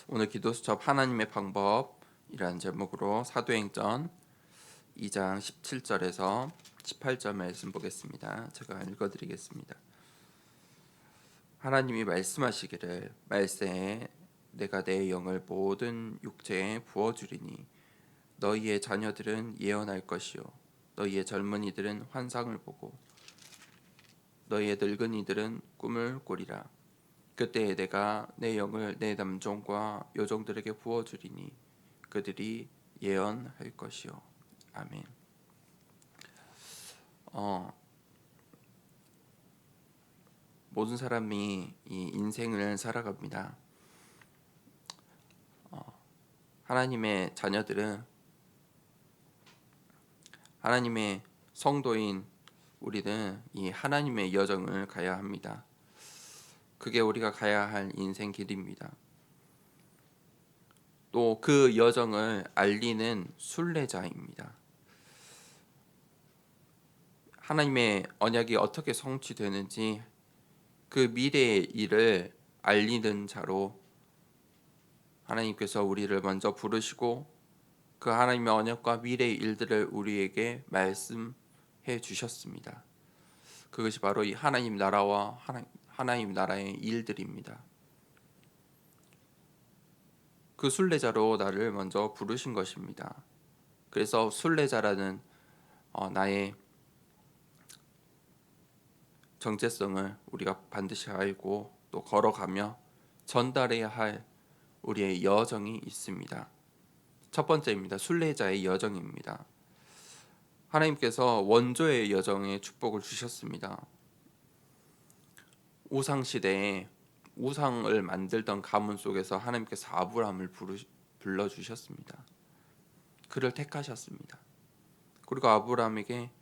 오늘 기도 수첩 하나님의 방법이라는 제목으로 사도행전 2장 17절에서 18절 말씀 보겠습니다. 제가 읽어드리겠습니다. 하나님이 말씀하시기를 말세에 내가 내 영을 모든 육체에 부어주리니 너희의 자녀들은 예언할 것이요 너희의 젊은이들은 환상을 보고 너희의 늙은이들은 꿈을 꾸리라. 그때에 내가 내 영을 내 남종과 여종들에게 부어주리니 그들이 예언할 것이요. 아멘. 모든 사람이 이 인생을 살아갑니다. 하나님의 자녀들은 하나님의 성도인 우리는 이 하나님의 여정을 가야 합니다. 그게 우리가 가야 할 인생 길입니다. 또 그 여정을 알리는 순례자입니다. 하나님의 언약이 어떻게 성취되는지 그 미래의 일을 알리는 자로 하나님께서 우리를 먼저 부르시고 그 하나님의 언약과 미래의 일들을 우리에게 말씀해 주셨습니다. 그것이 바로 이 하나님 나라와 하나님 나라의 일들입니다. 그 순례자로 나를 먼저 부르신 것입니다. 그래서 순례자라는 나의 정체성을 우리가 반드시 알고 또 걸어가며 전달해야 할 우리의 여정이 있습니다. 첫 번째입니다. 순례자의 여정입니다. 하나님께서 원조의 여정에 축복을 주셨습니다. 우상 시대에 우상을 만들던 가문 속에서 하나님께서 아브라함을 불러 주셨습니다. 그를 택하셨습니다. 그리고 아브라함에게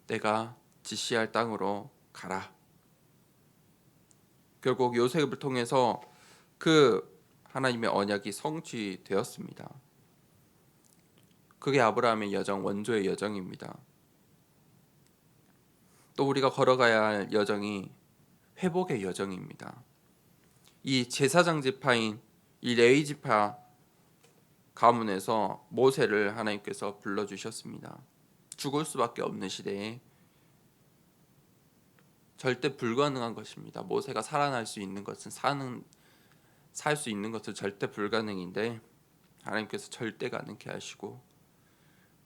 내가 지시할 땅으로 가라. 결국 요셉을 통해서 그 하나님의 언약이 성취되었습니다. 그게 아브라함의 여정, 원조의 여정입니다. 또 우리가 걸어가야 할 여정이 회복의 여정입니다. 이 제사장 지파인 이 레위 지파 가문에서 모세를 하나님께서 불러주셨습니다. 죽을 수밖에 없는 시대에 절대 불가능한 것입니다. 모세가 살아날 수 있는 것은 살 수 있는 것은 절대 불가능인데 하나님께서 절대 가능케 하시고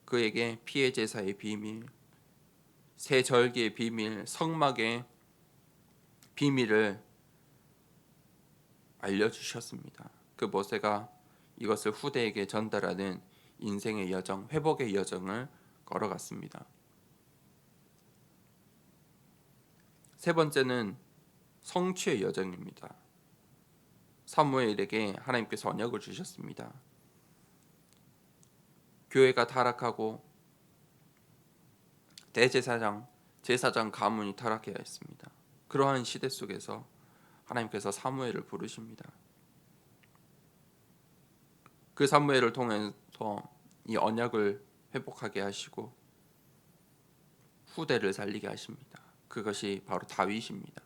그에게 피의 제사의 비밀, 새 절기의 비밀, 성막의 비밀을 알려주셨습니다. 그 모세가 이것을 후대에게 전달하는 인생의 여정, 회복의 여정을 걸어갔습니다. 세 번째는 성취의 여정입니다. 사무엘에게 하나님께서 언약을 주셨습니다. 교회가 타락하고 제사장 가문이 타락해야 했습니다. 그러한 시대 속에서 하나님께서 사무엘을 부르십니다. 그 사무엘을 통해서 이 언약을 회복하게 하시고 후대를 살리게 하십니다. 그것이 바로 다윗입니다.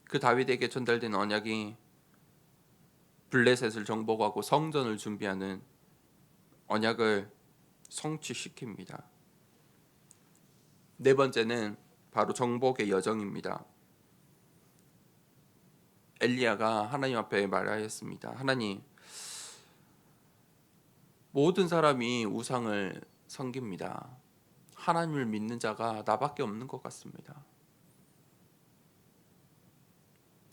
그 다윗에게 전달된 언약이 블레셋을 정복하고 성전을 준비하는 언약을 성취시킵니다. 네 번째는 바로 정복의 여정입니다. 엘리야가 하나님 앞에 말하였습니다. 하나님, 모든 사람이 우상을 섬깁니다. 하나님을 믿는 자가 나밖에 없는 것 같습니다.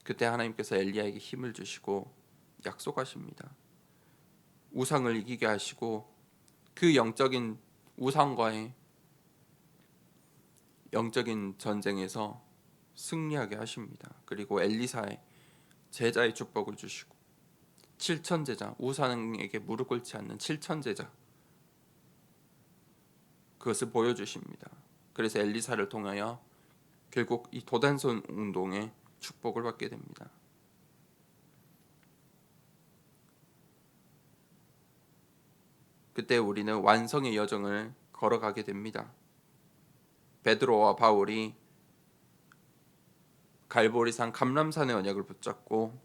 그때 하나님께서 엘리야에게 힘을 주시고 약속하십니다. 우상을 이기게 하시고 그 영적인 우상과의 영적인 전쟁에서 승리하게 하십니다. 그리고 엘리사의 제자의 축복을 주시고 7천 제자, 우상에게 무릎 꿇지 않는 7천 제자 그것을 보여주십니다. 그래서 엘리사를 통하여 결국 이 도단손 운동에 축복을 받게 됩니다. 그때 우리는 완성의 여정을 걸어가게 됩니다. 베드로와 바울이 갈보리산 감람산의 언약을 붙잡고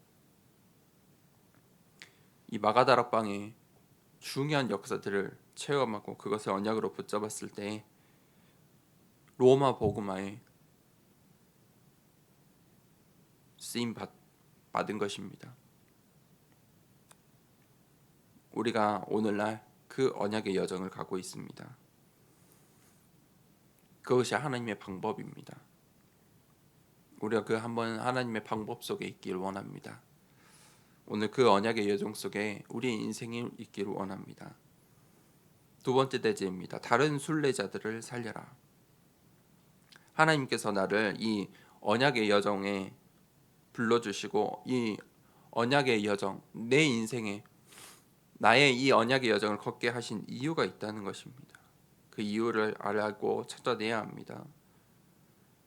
이 마가다락방의 중요한 역사들을 체험하고 그것을 언약으로 붙잡았을 때 로마 복음화에 쓰임 받은 것입니다. 우리가 오늘날 그 언약의 여정을 가고 있습니다. 그것이 하나님의 방법입니다. 우리가 그 한번 하나님의 방법 속에 있기를 원합니다. 오늘 그 언약의 여정 속에 우리의 인생이 있기를 원합니다. 두 번째 대제입니다. 다른 순례자들을 살려라. 하나님께서 나를 이 언약의 여정에 불러주시고 이 언약의 여정, 내 인생에 나의 이 언약의 여정을 걷게 하신 이유가 있다는 것입니다. 그 이유를 알고 찾아내야 합니다.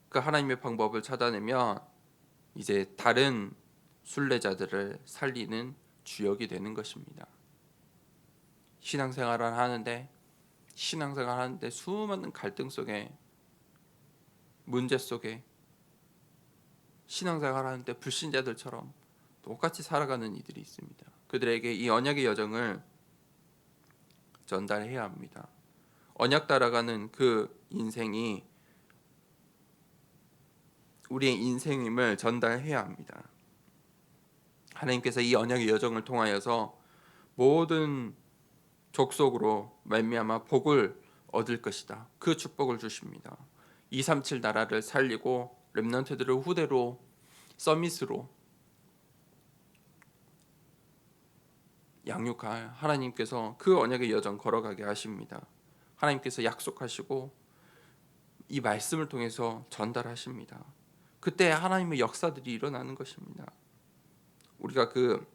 그 하나님의 방법을 찾아내면 이제 다른 순례자들을 살리는 주역이 되는 것입니다. 신앙생활을 하는데 수많은 갈등 속에, 문제 속에 신앙생활하는데 불신자들처럼 똑같이 살아가는 이들이 있습니다. 그들에게 이 언약의 여정을 전달해야 합니다. 언약 따라가는 그 인생이 우리의 인생임을 전달해야 합니다. 하나님께서 이 언약의 여정을 통하여서 모든 족속으로 말미암아 복을 얻을 것이다. 그 축복을 주십니다. 237 나라를 살리고 렘넌트들을 후대로 서밋으로 양육할 하나님께서 그 언약의 여정 걸어가게 하십니다. 하나님께서 약속하시고 이 말씀을 통해서 전달하십니다. 그때 하나님의 역사들이 일어나는 것입니다. 우리가 그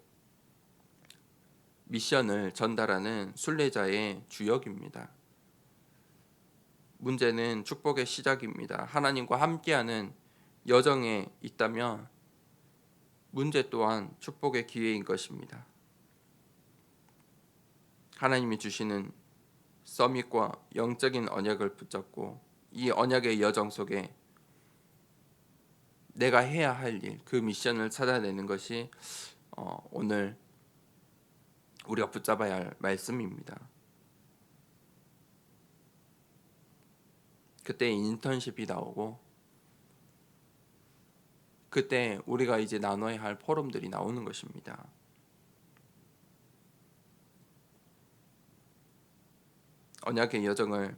미션을 전달하는 순례자의 주역입니다. 문제는 축복의 시작입니다. 하나님과 함께하는 여정에 있다면 문제 또한 축복의 기회인 것입니다. 하나님이 주시는 서밋과 영적인 언약을 붙잡고 이 언약의 여정 속에 내가 해야 할 일, 그 미션을 찾아내는 것이 오늘 우리가 붙잡아야 할 말씀입니다. 그때 인턴십이 나오고 그때 우리가 이제 나눠야 할 포럼들이 나오는 것입니다. 언약의 여정을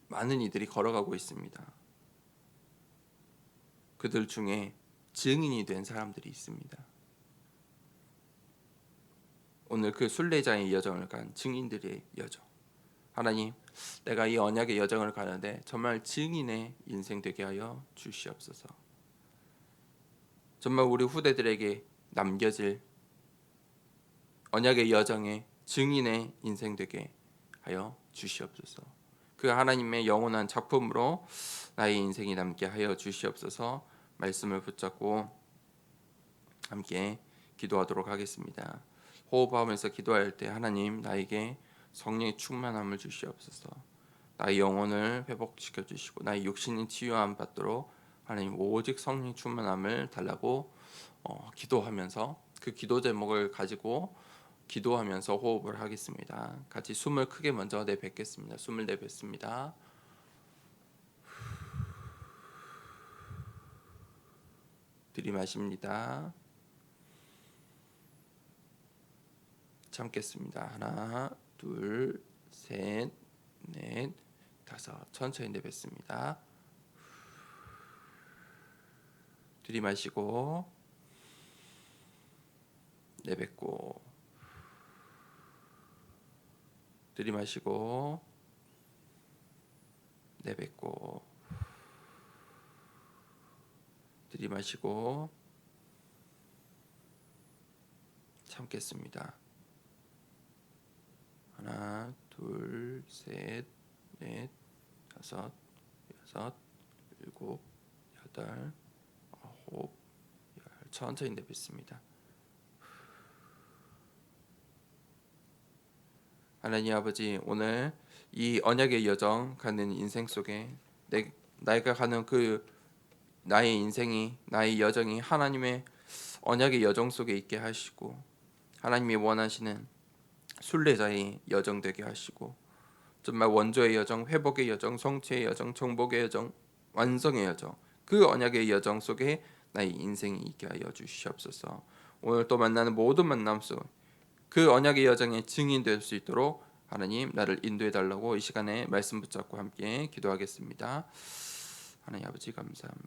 많은 이들이 걸어가고 있습니다. 그들 중에 증인이 된 사람들이 있습니다. 오늘 그 순례자의 여정을 간 증인들의 여정. 하나님, 내가 이 언약의 여정을 가는데 정말 증인의 인생 되게 하여 주시옵소서. 정말 우리 후대들에게 남겨질 언약의 여정에 증인의 인생 되게 하여 주시옵소서. 그 하나님의 영원한 작품으로 나의 인생이 남게 하여 주시옵소서. 말씀을 붙잡고 함께 기도하도록 하겠습니다. 호흡하면서 기도할 때 하나님 나에게 성령의 충만함을 주시옵소서. 나의 영혼을 회복시켜 주시고 나의 육신이 치유함 받도록 하나님 오직 성령 충만함을 달라고 기도하면서 그 기도 제목을 가지고 기도하면서 호흡을 하겠습니다. 같이 숨을 크게 먼저 내뱉겠습니다. 숨을 내뱉습니다. 들이마십니다. 참겠습니다. 하나, 둘, 셋, 넷, 다섯. 천천히 내뱉습니다. 들이마시고 내뱉고 들이마시고 내뱉고 들이마시고 참겠습니다. 하나, 둘, 셋, 넷, 다섯, 여섯, 일곱, 여덟, 아홉, 열. 천천히 내뱉습니다. 하나님 아버지, 오늘 이 언약의 여정 가는 인생 속에 내가 가는 그 나의 인생이, 나의 여정이 하나님의 언약의 여정 속에 있게 하시고 하나님이 원하시는 순례자의 여정 되게 하시고 정말 원조의 여정, 회복의 여정, 성취의 여정, 정복의 여정, 완성의 여정, 그 언약의 여정 속에 나의 인생이 있게 하여 주시옵소서. 오늘 또 만나는 모든 만남 속 그 언약의 여정의 증인 될 수 있도록 하나님 나를 인도해 달라고 이 시간에 말씀 붙잡고 함께 기도하겠습니다. 하나님 아버지 감사합니다.